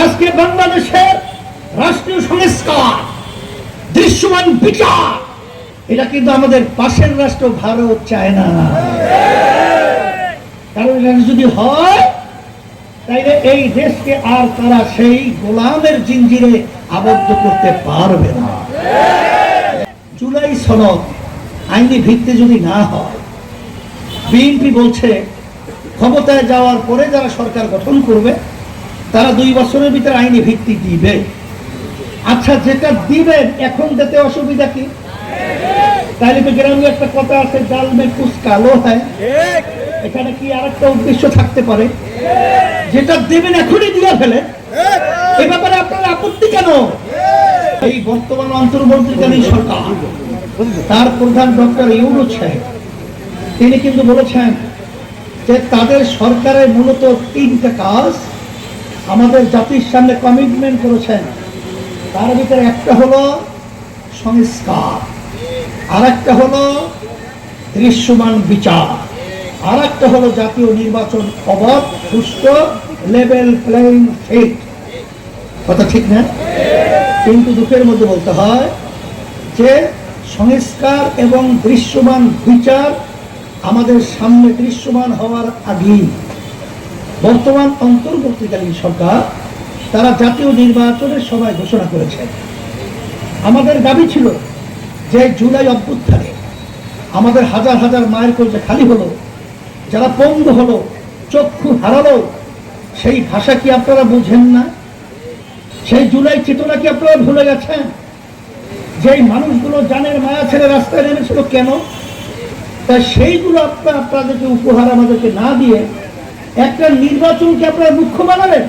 আজকে বাংলাদেশের রাষ্ট্রীয় সংস্কার, দৃশ্যমান বিচার, এটা কিন্তু আমাদের পাশের রাষ্ট্র ভারত চায় না। কারণ এটা যদি হয় তাইলে এই দেশকে আর তারা সেই গোলামের জিঞ্জিরে আবদ্ধ করতে পারবে না। জুলাই সনদ আইনি ভিত্তি যদি না হয়, বিএনপি বলছে ক্ষমতায় যাওয়ার পরে যারা সরকার গঠন করবে তারা 2 বছরের ভিতরে আইনি ভিত্তি দিবে। আচ্ছা, যেটা দিবেন এখন দিতে অসুবিধা কি? তাহলে তো গ্রামে একটা কথা আছে, জাল মে কুছ কালো হয়। এখানে কি আরেকটা উদ্দেশ্য থাকতে পারে? যেটা দেবেন এখনই দিয়ে ফেলে, এ ব্যাপারে আপনার আপত্তি কেন? এই বর্তমান অন্তর্বর্তীকালীন সরকার, তার প্রধান ডক্টর ইউনূস সাহেব, তিনি কিন্তু বলেছেন যে তাদের সরকারের মূলত 3টা কাজ আমাদের জাতির সামনে কমিটমেন্ট করেছেন। তার ভিতরে একটা হলো সংস্কার, আর একটা হলো দৃশ্যমান বিচার, আর একটা হলো জাতীয় নির্বাচন অবাধ, সুষ্ঠু, লেভেল প্লেইং ফিল্ড। কথা ঠিক না? কিন্তু দুঃখের মধ্যে বলতে হয় যে সংস্কার এবং দৃশ্যমান বিচার আমাদের সামনে দৃশ্যমান হওয়ার আগেই বর্তমান অন্তর্বর্তীকালীন সরকার তারা জাতীয় নির্বাচনের সময় ঘোষণা করেছে। আমাদের দাবি ছিল যে জুলাই অভ্যুত্থানে আমাদের হাজার হাজার মায়ের কলজা খালি হলো, যারা পঙ্গু হলো, চক্ষু হারালো, সেই ভাষা কি আপনারা বুঝেন না? সেই জুলাই চেতনা কি আপনারা ভুলে গেছেন? যেই মানুষগুলো জানের মায়া ছেড়ে রাস্তায় নেমেছিল কেন? তা সেইগুলো আপনাদেরকে উপহার আমাদেরকে না দিয়ে একটা নির্বাচনকে আপনারা মুখ্য বানালেন।